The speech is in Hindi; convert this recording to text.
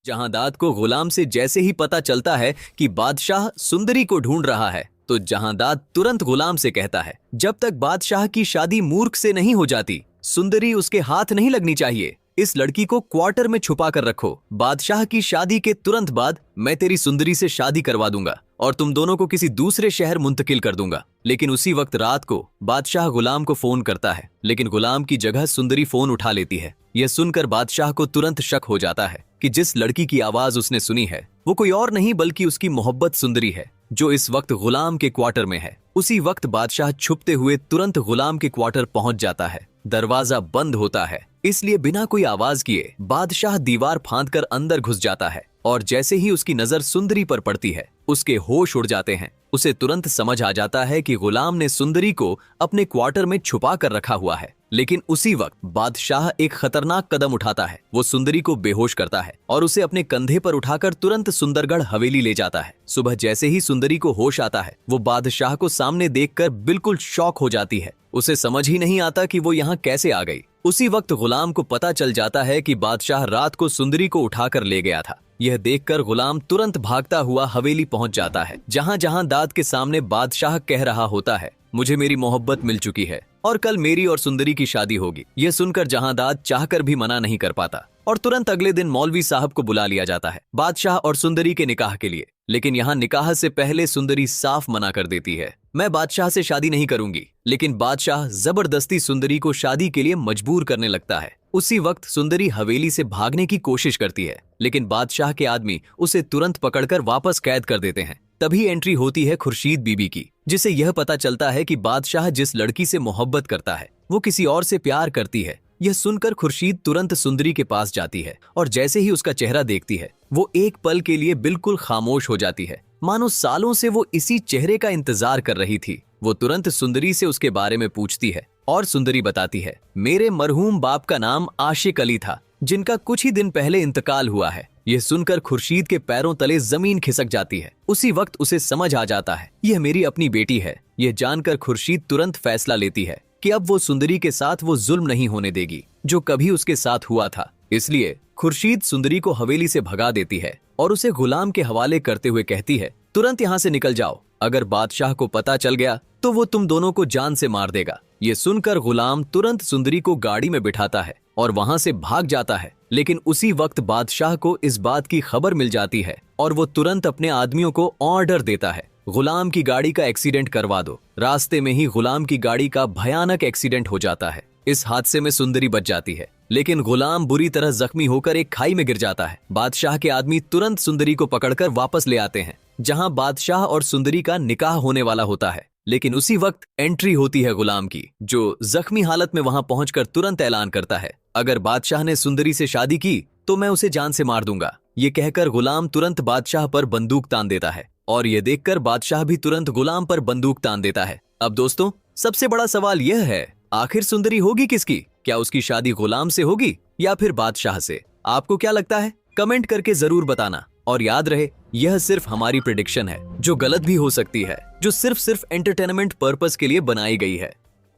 जहांदाद को गुलाम से जैसे ही पता चलता है कि बादशाह सुंदरी को ढूंढ रहा है तो जहांदाद तुरंत गुलाम से कहता है, जब तक बादशाह की शादी मूर्ख से नहीं हो जाती सुंदरी उसके हाथ नहीं लगनी चाहिए। इस लड़की को क्वार्टर में छुपा कर रखो। बादशाह की शादी के तुरंत बाद मैं तेरी सुंदरी से शादी करवा दूंगा और तुम दोनों को किसी दूसरे शहर मुंतकिल कर दूंगा। लेकिन उसी वक्त रात को बादशाह गुलाम को फोन करता है, लेकिन गुलाम की जगह सुंदरी फोन उठा लेती है। यह सुनकर बादशाह को तुरंत शक हो जाता है कि जिस लड़की की आवाज उसने सुनी है वो कोई और नहीं बल्कि उसकी मोहब्बत सुंदरी है, जो इस वक्त गुलाम के क्वार्टर में है। उसी वक्त बादशाह छुपते हुए तुरंत गुलाम के क्वार्टर पहुंच जाता है। दरवाजा बंद होता है, इसलिए बिना कोई आवाज किए बादशाह दीवार फांदकर अंदर घुस जाता है और जैसे ही उसकी नजर सुंदरी पर पड़ती है उसके होश उड़ जाते हैं। उसे तुरंत समझ आ जाता है कि गुलाम ने सुंदरी को अपने क्वार्टर में छुपा कर रखा हुआ है। लेकिन उसी वक्त बादशाह एक खतरनाक कदम उठाता है। वो सुंदरी को बेहोश करता है और उसे अपने कंधे पर उठाकर तुरंत सुंदरगढ़ हवेली ले जाता है। सुबह जैसे ही सुंदरी को होश आता है वो बादशाह को सामने देखकर बिल्कुल शॉक हो जाती है। उसे समझ ही नहीं आता कि वो यहाँ कैसे आ गई। उसी वक्त गुलाम को पता चल जाता है कि बादशाह रात को सुंदरी को उठाकर ले गया था। यह देखकर गुलाम तुरंत भागता हुआ हवेली पहुंच जाता है, जहां जहांदाद के सामने बादशाह कह रहा होता है, मुझे मेरी मोहब्बत मिल चुकी है और कल मेरी और सुंदरी की शादी होगी। यह सुनकर जहांदाद चाहकर भी मना नहीं कर पाता और तुरंत अगले दिन मौलवी साहब को बुला लिया जाता है बादशाह और सुंदरी के निकाह के लिए। लेकिन यहाँ निकाह से पहले सुंदरी साफ मना कर देती है, मैं बादशाह से शादी नहीं करूंगी। लेकिन बादशाह जबरदस्ती सुंदरी को शादी के लिए मजबूर करने लगता है। उसी वक्त सुंदरी हवेली से भागने की कोशिश करती है, लेकिन बादशाह के आदमी उसे तुरंत पकड़कर वापस कैद कर देते हैं। तभी एंट्री होती है खुर्शीद बीबी की, जिसे यह पता चलता है कि बादशाह जिस लड़की से मोहब्बत करता है वो किसी और से प्यार करती है। यह सुनकर खुर्शीद तुरंत सुंदरी के पास जाती है और जैसे ही उसका चेहरा देखती है वो एक पल के लिए बिल्कुल खामोश हो जाती है, मानो सालों से वो इसी चेहरे का इंतजार कर रही थी। वो तुरंत सुंदरी से उसके बारे में पूछती है और सुंदरी बताती है, मेरे मरहूम बाप का नाम आशिक अली था, जिनका कुछ ही दिन पहले इंतकाल हुआ है। यह सुनकर खुर्शीद के पैरों तले जमीन खिसक जाती है। उसी वक्त उसे समझ आ जाता है यह मेरी अपनी बेटी है। यह जानकर खुर्शीद तुरंत फैसला लेती है कि अब वो सुंदरी के साथ वो जुल्म नहीं होने देगी जो कभी उसके साथ हुआ था। इसलिए खुर्शीद सुंदरी को हवेली से भगा देती है और उसे गुलाम के हवाले करते हुए कहती है, तुरंत यहाँ से निकल जाओ, अगर बादशाह को पता चल गया तो वो तुम दोनों को जान से मार देगा। ये सुनकर गुलाम तुरंत सुंदरी को गाड़ी में बिठाता है और वहां से भाग जाता है। लेकिन उसी वक्त बादशाह को इस बात की खबर मिल जाती है और वो तुरंत अपने आदमियों को ऑर्डर देता है, गुलाम की गाड़ी का एक्सीडेंट करवा दो। रास्ते में ही गुलाम की गाड़ी का भयानक एक्सीडेंट हो जाता है। इस हादसे में सुंदरी बच जाती है, लेकिन गुलाम बुरी तरह जख्मी होकर एक खाई में गिर जाता है। बादशाह के आदमी तुरंत सुंदरी को पकड़कर वापस ले आते हैं, जहां बादशाह और सुंदरी का निकाह होने वाला होता है। लेकिन उसी वक्त एंट्री होती है गुलाम की, जो जख्मी हालत में वहां पहुंचकर तुरंत ऐलान करता है, अगर बादशाह ने सुंदरी से शादी की तो मैं उसे जान से मार दूंगा। ये कहकर गुलाम तुरंत बादशाह पर बंदूक तान देता है और ये देखकर बादशाह भी तुरंत गुलाम पर बंदूक तान देता है। अब दोस्तों, सबसे बड़ा सवाल यह है, आखिर सुंदरी होगी किसकी? क्या उसकी शादी गुलाम से होगी या फिर बादशाह से? आपको क्या लगता है? कमेंट करके जरूर बताना। और याद रहे, यह सिर्फ हमारी प्रेडिक्शन है जो गलत भी हो सकती है, जो सिर्फ एंटरटेनमेंट पर्पस के लिए बनाई गई है।